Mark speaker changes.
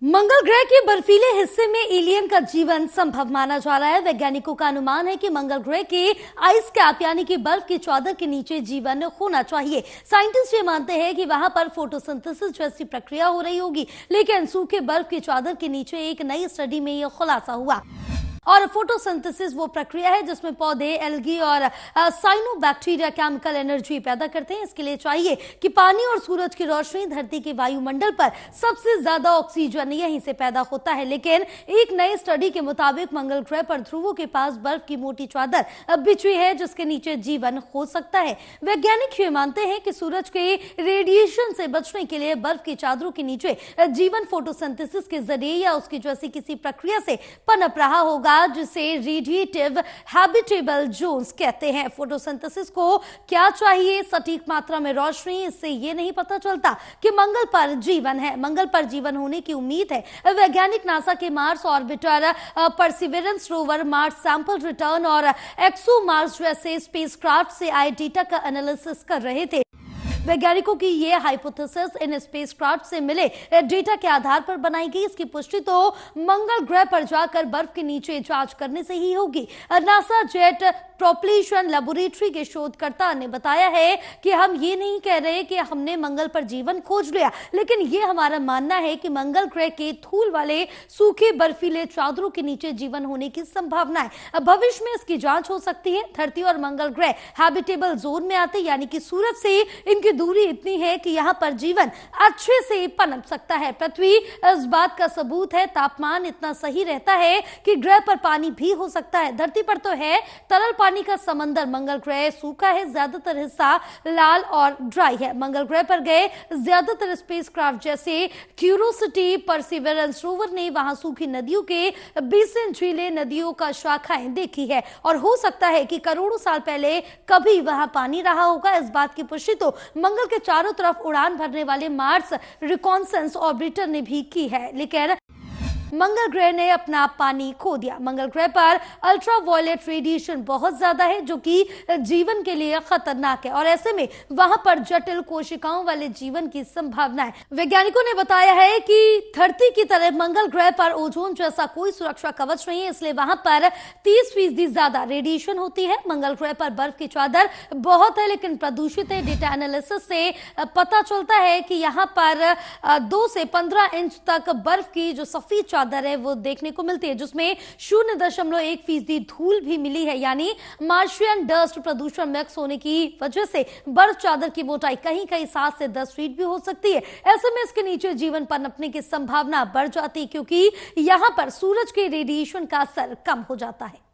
Speaker 1: मंगल ग्रह के बर्फीले हिस्से में एलियन का जीवन संभव माना जा रहा है। वैज्ञानिकों का अनुमान है कि मंगल ग्रह के आइस कैप यानी कि बर्फ की चादर के नीचे जीवन होना चाहिए। साइंटिस्ट ये मानते हैं कि वहां पर फोटोसिंथेसिस जैसी प्रक्रिया हो रही होगी, लेकिन सूखे बर्फ की चादर के नीचे एक नई स्टडी में यह खुलासा हुआ। और फोटोसिंथेसिस वो प्रक्रिया है जिसमें पौधे, एल्गी और साइनोबैक्टीरिया केमिकल एनर्जी पैदा करते हैं। इसके लिए चाहिए कि पानी और सूरज की रोशनी, धरती के वायुमंडल पर सबसे ज्यादा ऑक्सीजन यहीं से पैदा होता है। लेकिन एक नई स्टडी के मुताबिक मंगल ग्रह पर ध्रुवों के पास बर्फ की मोटी चादर बिछी है जिसके नीचे जीवन हो सकता है। वैज्ञानिक ये मानते हैं कि सूरज के रेडिएशन से बचने के लिए बर्फ की चादरों के नीचे जीवन फोटोसिंथेसिस के जरिए या उसकी जैसी किसी प्रक्रिया से पनप रहा होगा, जिसे रेडिएटिव हैबिटेबल जोन्स कहते हैं। फोटोसिंथेसिस को क्या चाहिए? सटीक मात्रा में रोशनी। इससे यह नहीं पता चलता कि मंगल पर जीवन है। मंगल पर जीवन होने की उम्मीद है। वैज्ञानिक नासा के Mars orbiter, perseverance rover, Mars sample return और एक्सो मार्स जैसे स्पेसक्राफ्ट से आए डेटा का एनालिसिस कर रहे थे। वैज्ञानिकों की ये हाइपोथेसिस इन स्पेसक्राफ्ट से मिले डेटा के आधार पर बनाई गई। इसकी पुष्टि तो मंगल ग्रह पर जाकर बर्फ के नीचे जांच करने से ही होगी। नासा जेट प्रोपल्शन लेबोरेटरी के शोधकर्ता ने बताया है कि हम ये नहीं कह रहे कि हमने मंगल पर जीवन खोज लिया, लेकिन ये हमारा मानना है कि मंगल ग्रह के धूल वाले सूखे बर्फीले चादरों के नीचे जीवन होने की संभावना है। भविष्य में इसकी जांच हो सकती है। धरती और मंगल ग्रह हैबिटेबल जोन में आते, यानी कि सूरज से इनकी दूरी इतनी है कि यहां पर जीवन अच्छे से पनप सकता है। पृथ्वी इस बात का सबूत है। तापमान इतना सही रहता है कि ग्रह पर पानी भी हो सकता है। धरती पर तो है तरल पानी का समंदर, मंगल ग्रह सूखा है, ज्यादातर हिस्सा लाल और ड्राई है। मंगल ग्रह पर गए ज्यादातर स्पेसक्राफ्ट जैसे क्यूरोसिटी, परसिवरेंस रोवर ने वहां सूखी नदियों के बेसिन, झीलें, नदियों का शाखाएं देखी है और हो सकता है कि करोड़ों साल पहले कभी वहां पानी रहा होगा। इस बात की पुष्टि तो मंगल के चारों तरफ उड़ान भरने वाले मार्स रिकॉन्सेंस ऑर्बिटर ने भी की है, लेकिन मंगल ग्रह ने अपना पानी खो दिया। मंगल ग्रह पर अल्ट्रावायलेट रेडिएशन बहुत ज्यादा है जो कि जीवन के लिए खतरनाक है और ऐसे में वहां पर जटिल कोशिकाओं वाले जीवन की संभावना है। वैज्ञानिकों ने बताया है कि धरती की तरह मंगल ग्रह पर ओजोन जैसा कोई सुरक्षा कवच नहीं है, इसलिए वहां पर 30% ज्यादा रेडिएशन होती है। मंगल ग्रह पर बर्फ की चादर बहुत है लेकिन प्रदूषित है। डेटा एनालिसिस से पता चलता है कि यहाँ पर 2 से 15 इंच तक बर्फ की जो सफेद चादर है वो देखने को मिलती है, जिसमें 0.1% धूल भी मिली है। यानी मार्शियन डस्ट प्रदूषण मिक्स होने की वजह से बर्फ चादर की मोटाई कहीं कहीं 7 से 10 फीट भी हो सकती है। ऐसे में इसके नीचे जीवन पनपने की संभावना बढ़ जाती है क्योंकि यहां पर सूरज के रेडिएशन का असर कम हो जाता है।